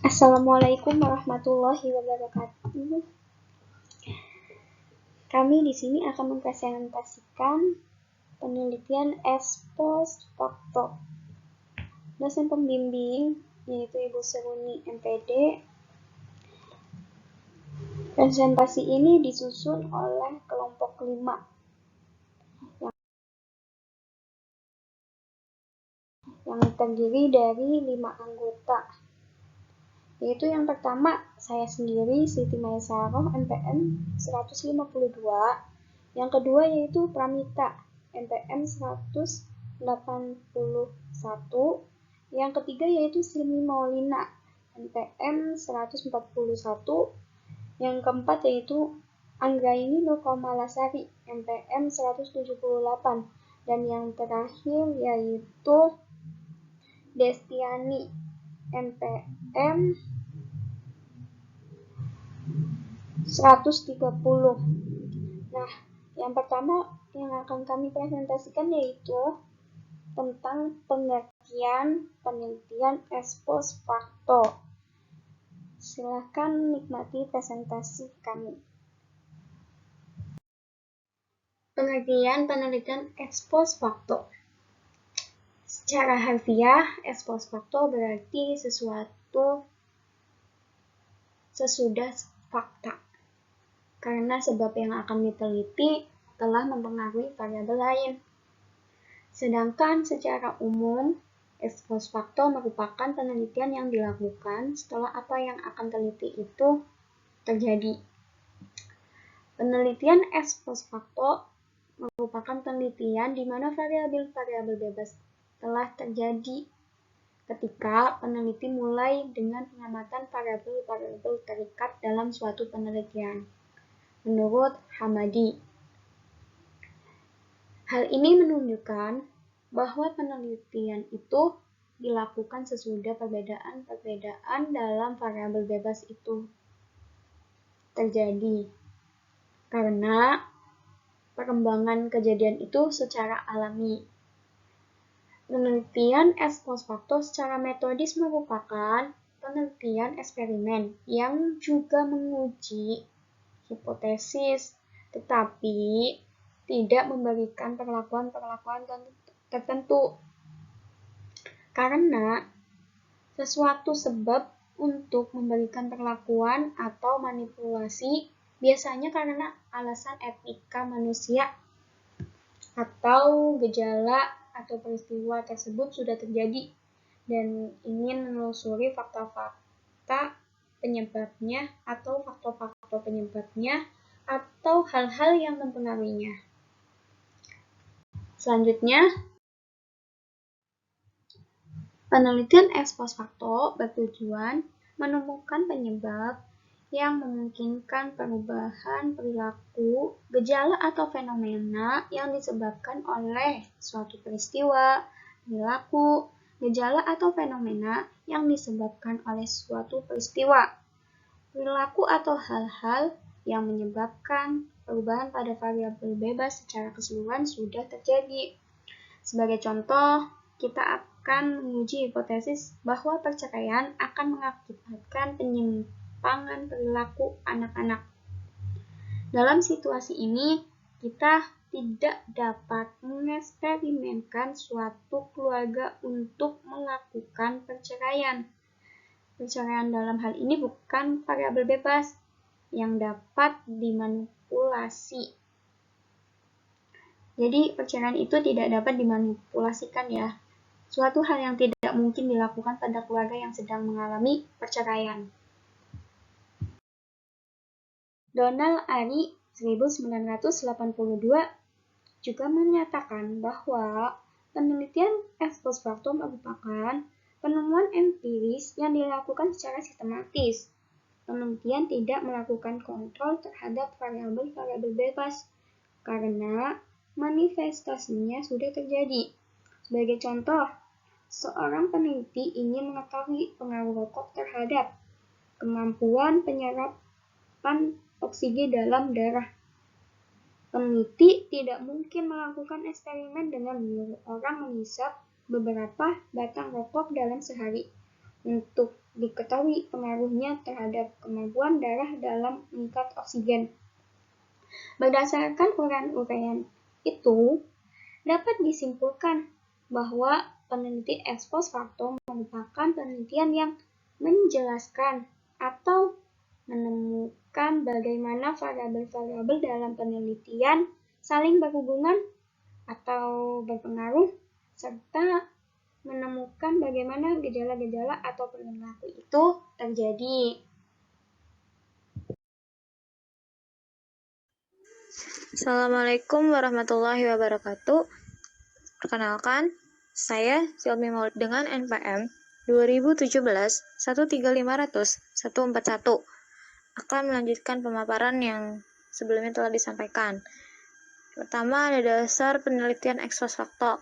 Assalamualaikum warahmatullahi wabarakatuh. Kami di sini akan mempresentasikan penelitian ex post facto. Dosen pembimbing yaitu Ibu Seruni MPD. Presentasi ini disusun oleh kelompok 5 yang terdiri dari 5 anggota. Yaitu yang pertama, saya sendiri Siti Maesaroh NPM 152. Yang kedua yaitu Pramita NPM 181. Yang ketiga yaitu Silmi Maulina NPM 141. Yang keempat yaitu Anggraini Nurkomalasari NPM 178. Dan yang terakhir yaitu Destiani NPM 130. Nah, yang pertama yang akan kami presentasikan yaitu tentang pengertian penelitian ex post facto. Silakan nikmati presentasi kami. Pengertian penelitian ex post facto. Secara harfiah, ex post facto berarti sesuatu sesudah fakta. Karena sebab yang akan diteliti telah mempengaruhi variabel lain. Sedangkan secara umum, ex post facto merupakan penelitian yang dilakukan setelah apa yang akan teliti itu terjadi. Penelitian ex post facto merupakan penelitian di mana variabel-variabel bebas telah terjadi ketika peneliti mulai dengan pengamatan variabel-variabel terikat dalam suatu penelitian. Menurut Hamadi, hal ini menunjukkan bahwa penelitian itu dilakukan sesudah perbedaan-perbedaan dalam variabel bebas itu terjadi. Karena perkembangan kejadian itu secara alami. Penelitian ex post facto secara metodis merupakan penelitian eksperimen yang juga menguji hipotesis, tetapi tidak memberikan perlakuan-perlakuan tertentu. Karena sesuatu sebab untuk memberikan perlakuan atau manipulasi biasanya karena alasan etika manusia atau gejala atau peristiwa tersebut sudah terjadi dan ingin menelusuri fakta-fakta penyebabnya atau faktor-faktor penyebabnya atau hal-hal yang mempengaruhinya. Selanjutnya, penelitian ex post facto bertujuan menemukan penyebab yang memungkinkan perubahan perilaku, gejala atau fenomena yang disebabkan oleh suatu peristiwa, perilaku, gejala atau fenomena yang disebabkan oleh suatu peristiwa, perilaku atau hal-hal yang menyebabkan perubahan pada variabel bebas secara keseluruhan sudah terjadi. Sebagai contoh, kita akan menguji hipotesis bahwa perceraian akan mengakibatkan penyimpangan perilaku anak-anak. Dalam situasi ini, kita tidak dapat mengeksperimenkan suatu keluarga untuk melakukan perceraian. Perceraian dalam hal ini bukan variabel bebas yang dapat dimanipulasi. Jadi perceraian itu tidak dapat dimanipulasikan ya. Suatu hal yang tidak mungkin dilakukan pada keluarga yang sedang mengalami perceraian. Donald Ari 1982 juga menyatakan bahwa penelitian ex post facto merupakan penemuan empiris yang dilakukan secara sistematis. Penelitian tidak melakukan kontrol terhadap variabel-variabel bebas karena manifestasinya sudah terjadi. Sebagai contoh, seorang peneliti ingin mengetahui pengaruh rokok terhadap kemampuan penyerapan oksigen dalam darah. Peneliti tidak mungkin melakukan eksperimen dengan menyuruh orang menghisap beberapa batang rokok dalam sehari untuk diketahui pengaruhnya terhadap kemampuan darah dalam mengikat oksigen. Berdasarkan uraian itu, dapat disimpulkan bahwa peneliti ex post facto merupakan penelitian yang menjelaskan atau menemukan bagaimana variabel-variabel dalam penelitian saling berhubungan atau berpengaruh, serta menemukan bagaimana gejala-gejala atau perilaku itu terjadi. Assalamualaikum warahmatullahi wabarakatuh. Perkenalkan, saya Silmi Maulid dengan NPM 2017-13500-141 akan melanjutkan pemaparan yang sebelumnya telah disampaikan. Pertama, ada dasar penelitian ex post facto.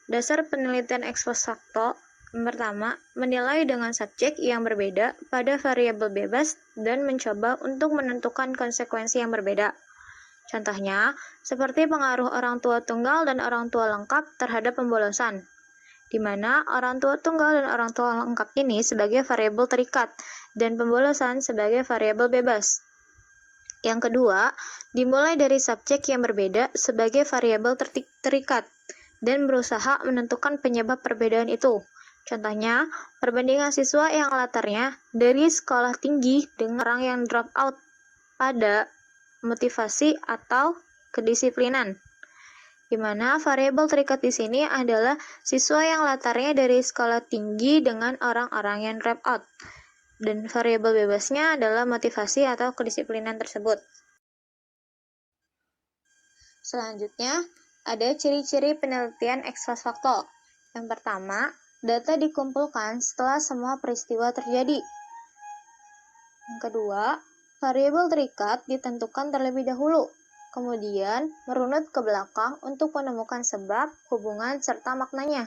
Dasar penelitian ex post facto pertama, menilai dengan subjek yang berbeda pada variabel bebas dan mencoba untuk menentukan konsekuensi yang berbeda. Contohnya, seperti pengaruh orang tua tunggal dan orang tua lengkap terhadap pembolosan, di mana orang tua tunggal dan orang tua lengkap ini sebagai variabel terikat dan pembolosan sebagai variabel bebas. Yang kedua, dimulai dari subjek yang berbeda sebagai variabel terikat dan berusaha menentukan penyebab perbedaan itu. Contohnya, perbandingan siswa yang latarnya dari sekolah tinggi dengan orang yang drop out pada motivasi atau kedisiplinan, di mana variabel terikat di sini adalah siswa yang latarnya dari sekolah tinggi dengan orang-orang yang drop out, dan variabel bebasnya adalah motivasi atau kedisiplinan tersebut. Selanjutnya, ada ciri-ciri penelitian ex post facto. Yang pertama, data dikumpulkan setelah semua peristiwa terjadi. Yang kedua, variabel terikat ditentukan terlebih dahulu, kemudian merunut ke belakang untuk menemukan sebab, hubungan, serta maknanya.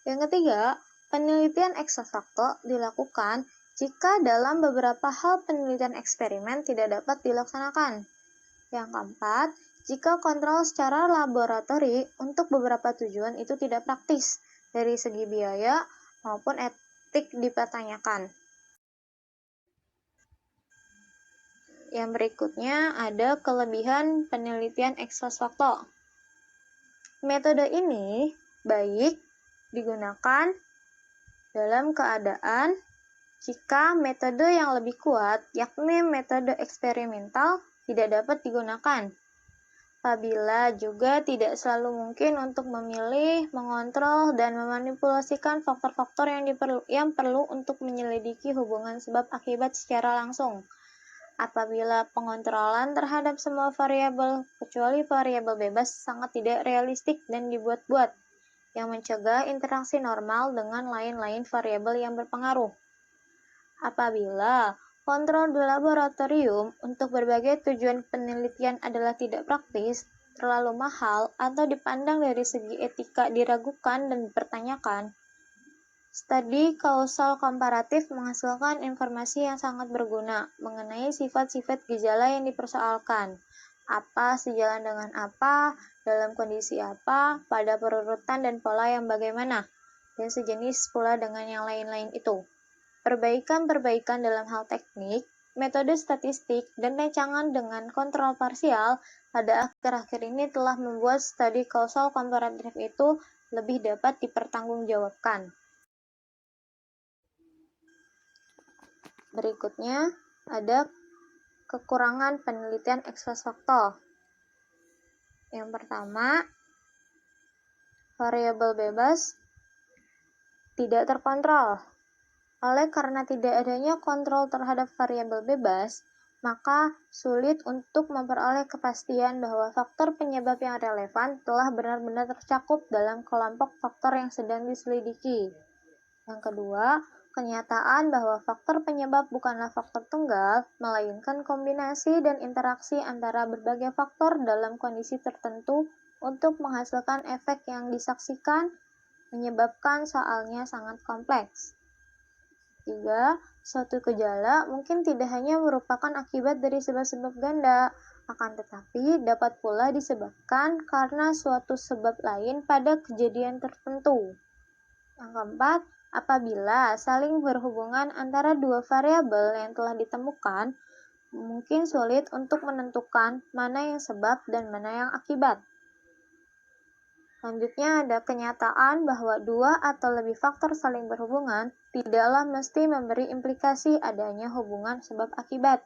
Yang ketiga, penelitian ex post facto dilakukan jika dalam beberapa hal penelitian eksperimen tidak dapat dilaksanakan. Yang keempat, jika kontrol secara laboratori untuk beberapa tujuan itu tidak praktis, dari segi biaya maupun etik dipertanyakan. Yang berikutnya ada kelebihan penelitian ex post facto. Metode ini baik digunakan dalam keadaan jika metode yang lebih kuat, yakni metode eksperimental, tidak dapat digunakan. Apabila juga tidak selalu mungkin untuk memilih, mengontrol, dan memanipulasikan faktor-faktor yang perlu untuk menyelidiki hubungan sebab akibat secara langsung. Apabila pengontrolan terhadap semua variabel, kecuali variabel bebas, sangat tidak realistik dan dibuat-buat, yang mencegah interaksi normal dengan lain-lain variabel yang berpengaruh. Apabila kontrol di laboratorium untuk berbagai tujuan penelitian adalah tidak praktis, terlalu mahal, atau dipandang dari segi etika diragukan dan dipertanyakan, studi kausal komparatif menghasilkan informasi yang sangat berguna mengenai sifat-sifat gejala yang dipersoalkan, apa sejalan dengan apa, dalam kondisi apa, pada perurutan dan pola yang bagaimana, dan sejenis pula dengan yang lain-lain itu. Perbaikan-perbaikan dalam hal teknik, metode statistik, dan rancangan dengan kontrol parsial pada akhir-akhir ini telah membuat studi kausal komparatif itu lebih dapat dipertanggungjawabkan. Berikutnya, ada kekurangan penelitian ex post facto. Yang pertama, variabel bebas tidak terkontrol. Oleh karena tidak adanya kontrol terhadap variabel bebas, maka sulit untuk memperoleh kepastian bahwa faktor penyebab yang relevan telah benar-benar tercakup dalam kelompok faktor yang sedang diselidiki. Yang kedua, kenyataan bahwa faktor penyebab bukanlah faktor tunggal, melainkan kombinasi dan interaksi antara berbagai faktor dalam kondisi tertentu untuk menghasilkan efek yang disaksikan, menyebabkan soalnya sangat kompleks. 3. Suatu gejala mungkin tidak hanya merupakan akibat dari sebab-sebab ganda, akan tetapi dapat pula disebabkan karena suatu sebab lain pada kejadian tertentu. Yang keempat, apabila saling berhubungan antara dua variabel yang telah ditemukan, mungkin sulit untuk menentukan mana yang sebab dan mana yang akibat. Selanjutnya ada kenyataan bahwa dua atau lebih faktor saling berhubungan tidaklah mesti memberi implikasi adanya hubungan sebab akibat.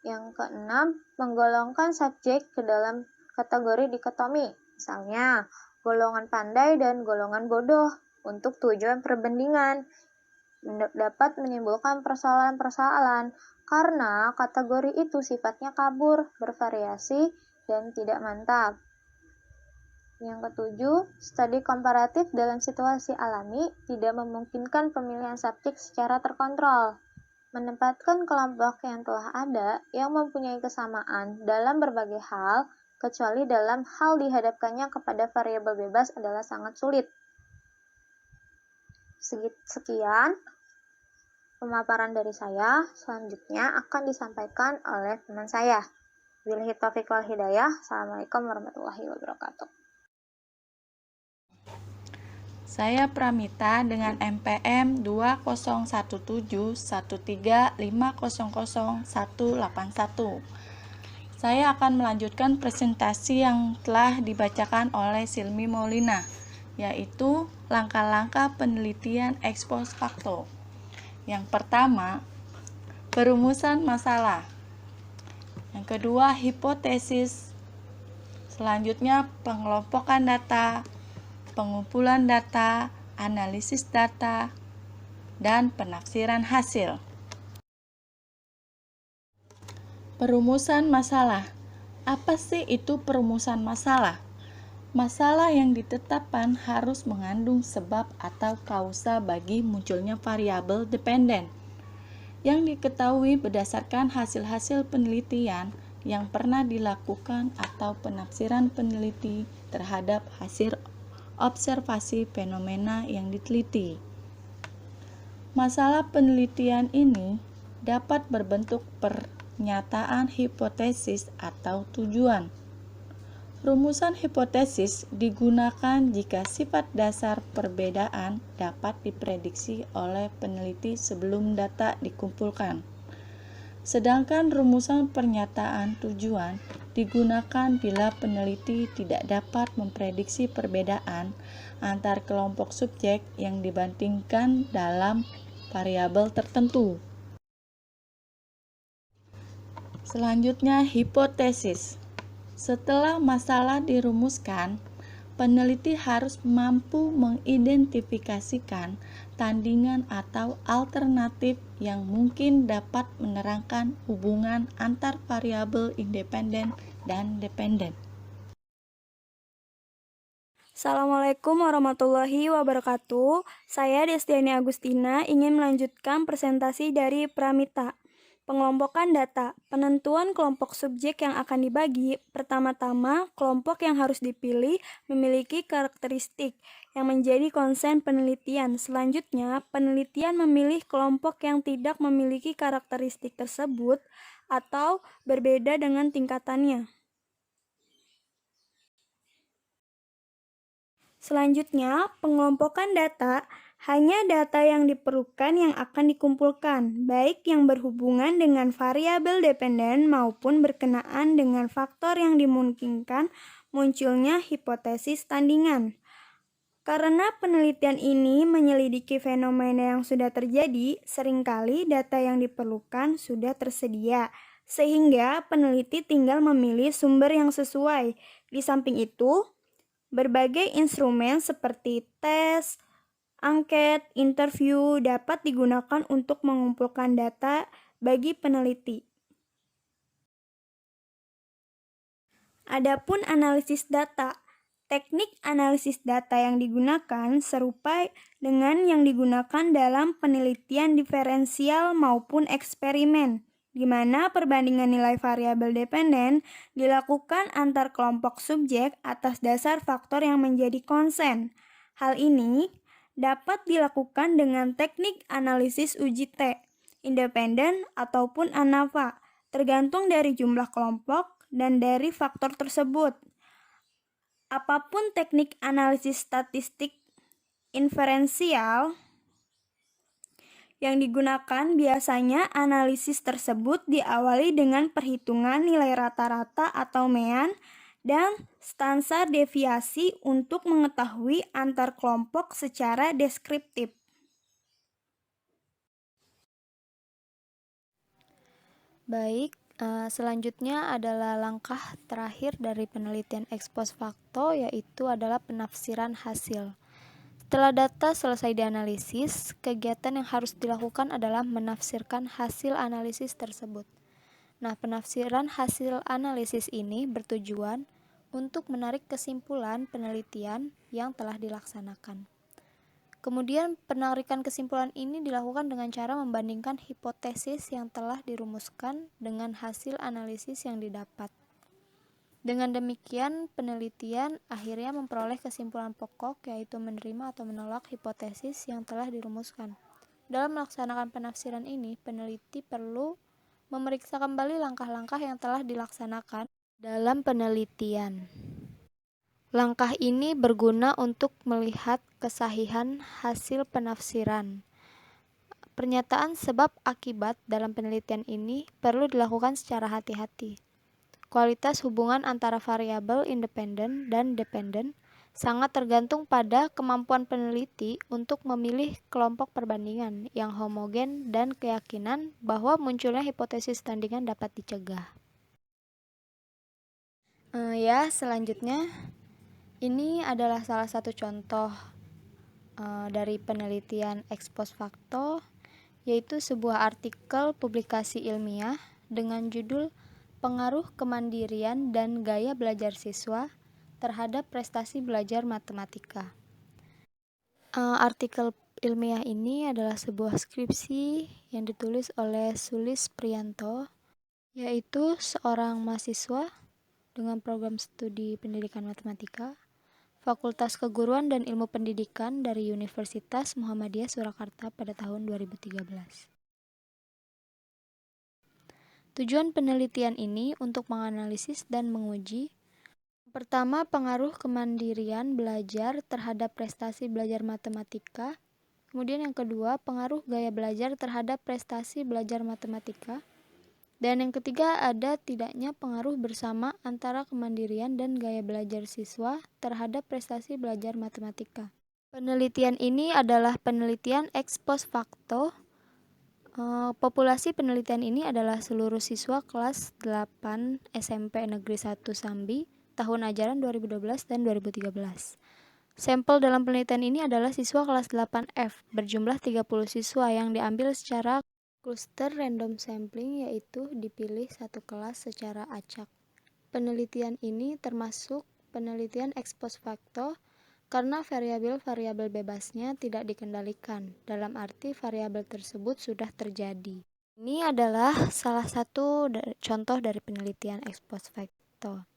Yang keenam, menggolongkan subjek ke dalam kategori dikotomi. Misalnya, golongan pandai dan golongan bodoh untuk tujuan perbandingan dapat menimbulkan persoalan-persoalan karena kategori itu sifatnya kabur, bervariasi, dan tidak mantap. Yang ketujuh, studi komparatif dalam situasi alami tidak memungkinkan pemilihan subjek secara terkontrol. Menempatkan kelompok yang telah ada yang mempunyai kesamaan dalam berbagai hal, kecuali dalam hal dihadapkannya kepada variabel bebas adalah sangat sulit. Sekian pemaparan dari saya, selanjutnya akan disampaikan oleh teman saya. Billahi taufiq wal hidayah. Assalamualaikum warahmatullahi wabarakatuh. Saya Pramita dengan MPM 201713500181. Saya akan melanjutkan presentasi yang telah dibacakan oleh Silmi Maulina, yaitu langkah-langkah penelitian ex post facto. Yang pertama, perumusan masalah. Yang kedua, hipotesis. Selanjutnya, pengelompokan data, pengumpulan data, analisis data, dan penafsiran hasil. Perumusan masalah. Apa sih itu perumusan masalah? Masalah yang ditetapkan harus mengandung sebab atau kausa bagi munculnya variabel dependen yang diketahui berdasarkan hasil-hasil penelitian yang pernah dilakukan atau penafsiran peneliti terhadap hasil observasi fenomena yang diteliti. Masalah penelitian ini dapat berbentuk pernyataan hipotesis atau tujuan. Rumusan hipotesis digunakan jika sifat dasar perbedaan dapat diprediksi oleh peneliti sebelum data dikumpulkan. Sedangkan rumusan pernyataan tujuan digunakan bila peneliti tidak dapat memprediksi perbedaan antar kelompok subjek yang dibandingkan dalam variabel tertentu. Selanjutnya, hipotesis. Setelah masalah dirumuskan, peneliti harus mampu mengidentifikasikan tandingan atau alternatif yang mungkin dapat menerangkan hubungan antar variabel independen dan dependen. Assalamualaikum warahmatullahi wabarakatuh. Saya Destiani Agustina ingin melanjutkan presentasi dari Pramita. Pengelompokan data, penentuan kelompok subjek yang akan dibagi. Pertama-tama, kelompok yang harus dipilih memiliki karakteristik yang menjadi konsen penelitian. Selanjutnya, penelitian memilih kelompok yang tidak memiliki karakteristik tersebut atau berbeda dengan tingkatannya. Selanjutnya, pengelompokan data. Hanya data yang diperlukan yang akan dikumpulkan, baik yang berhubungan dengan variabel dependen maupun berkenaan dengan faktor yang dimungkinkan munculnya hipotesis tandingan. Karena penelitian ini menyelidiki fenomena yang sudah terjadi, seringkali data yang diperlukan sudah tersedia, sehingga peneliti tinggal memilih sumber yang sesuai. Di samping itu, berbagai instrumen seperti tes, angket, interview dapat digunakan untuk mengumpulkan data bagi peneliti. Adapun analisis data, teknik analisis data yang digunakan serupa dengan yang digunakan dalam penelitian diferensial maupun eksperimen, di mana perbandingan nilai variabel dependen dilakukan antar kelompok subjek atas dasar faktor yang menjadi konsen. Hal ini dapat dilakukan dengan teknik analisis uji T, independen ataupun ANAVA, tergantung dari jumlah kelompok dan dari faktor tersebut. Apapun teknik analisis statistik inferensial yang digunakan biasanya analisis tersebut diawali dengan perhitungan nilai rata-rata atau mean dan standar deviasi untuk mengetahui antar kelompok secara deskriptif. Baik, selanjutnya adalah langkah terakhir dari penelitian ex post facto, yaitu adalah penafsiran hasil. Setelah data selesai dianalisis, kegiatan yang harus dilakukan adalah menafsirkan hasil analisis tersebut. Nah, penafsiran hasil analisis ini bertujuan untuk menarik kesimpulan penelitian yang telah dilaksanakan. Kemudian, penarikan kesimpulan ini dilakukan dengan cara membandingkan hipotesis yang telah dirumuskan dengan hasil analisis yang didapat. Dengan demikian, penelitian akhirnya memperoleh kesimpulan pokok, yaitu menerima atau menolak hipotesis yang telah dirumuskan. Dalam melaksanakan penafsiran ini, peneliti perlu memeriksa kembali langkah-langkah yang telah dilaksanakan dalam penelitian. Langkah ini berguna untuk melihat kesahihan hasil penafsiran. Pernyataan sebab akibat dalam penelitian ini perlu dilakukan secara hati-hati. Kualitas hubungan antara variabel independen dan dependen sangat tergantung pada kemampuan peneliti untuk memilih kelompok perbandingan yang homogen dan keyakinan bahwa munculnya hipotesis tandingan dapat dicegah. Selanjutnya ini adalah salah satu contoh dari penelitian ex post facto, yaitu sebuah artikel publikasi ilmiah dengan judul Pengaruh Kemandirian dan Gaya Belajar Siswa terhadap Prestasi Belajar Matematika. Artikel ilmiah ini adalah sebuah skripsi yang ditulis oleh Sulis Priyanto, yaitu seorang mahasiswa dengan program studi pendidikan matematika, Fakultas Keguruan dan Ilmu Pendidikan dari Universitas Muhammadiyah Surakarta pada tahun 2013. Tujuan penelitian ini untuk menganalisis dan menguji pertama, pengaruh kemandirian belajar terhadap prestasi belajar matematika. Kemudian yang kedua, pengaruh gaya belajar terhadap prestasi belajar matematika. Dan yang ketiga, ada tidaknya pengaruh bersama antara kemandirian dan gaya belajar siswa terhadap prestasi belajar matematika. Penelitian ini adalah penelitian ex post facto. Populasi penelitian ini adalah seluruh siswa kelas 8 SMP Negeri 1 Sambi tahun ajaran 2012 dan 2013. Sampel dalam penelitian ini adalah siswa kelas 8F berjumlah 30 siswa yang diambil secara cluster random sampling, yaitu dipilih satu kelas secara acak. Penelitian ini termasuk penelitian ex post facto karena variabel-variabel bebasnya tidak dikendalikan, dalam arti variabel tersebut sudah terjadi. Ini adalah salah satu contoh dari penelitian ex post facto.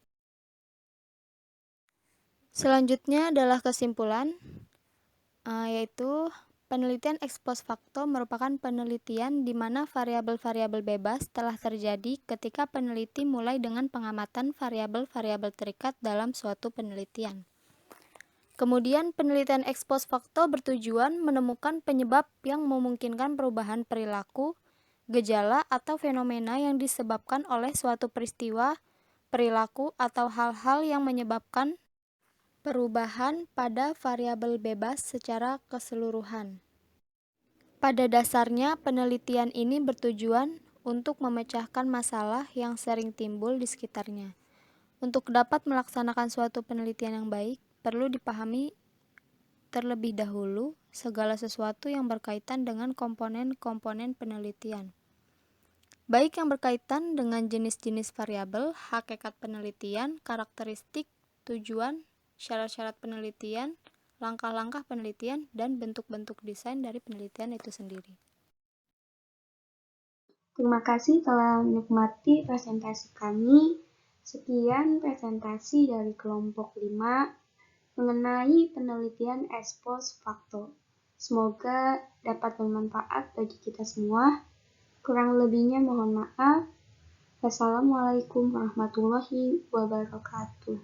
Selanjutnya adalah kesimpulan, yaitu penelitian ex post facto merupakan penelitian di mana variabel-variabel bebas telah terjadi ketika peneliti mulai dengan pengamatan variabel-variabel terikat dalam suatu penelitian. Kemudian, penelitian ex post facto bertujuan menemukan penyebab yang memungkinkan perubahan perilaku, gejala, atau fenomena yang disebabkan oleh suatu peristiwa, perilaku, atau hal-hal yang menyebabkan perubahan pada variabel bebas secara keseluruhan. Pada dasarnya, penelitian ini bertujuan untuk memecahkan masalah yang sering timbul di sekitarnya. Untuk dapat melaksanakan suatu penelitian yang baik, perlu dipahami terlebih dahulu segala sesuatu yang berkaitan dengan komponen-komponen penelitian, baik yang berkaitan dengan jenis-jenis variabel, hakikat penelitian, karakteristik, tujuan, syarat-syarat penelitian, langkah-langkah penelitian, dan bentuk-bentuk desain dari penelitian itu sendiri. Terima kasih telah menikmati presentasi kami. Sekian presentasi dari kelompok 5 mengenai penelitian ex post facto. Semoga dapat bermanfaat bagi kita semua. Kurang lebihnya mohon maaf. Wassalamualaikum warahmatullahi wabarakatuh.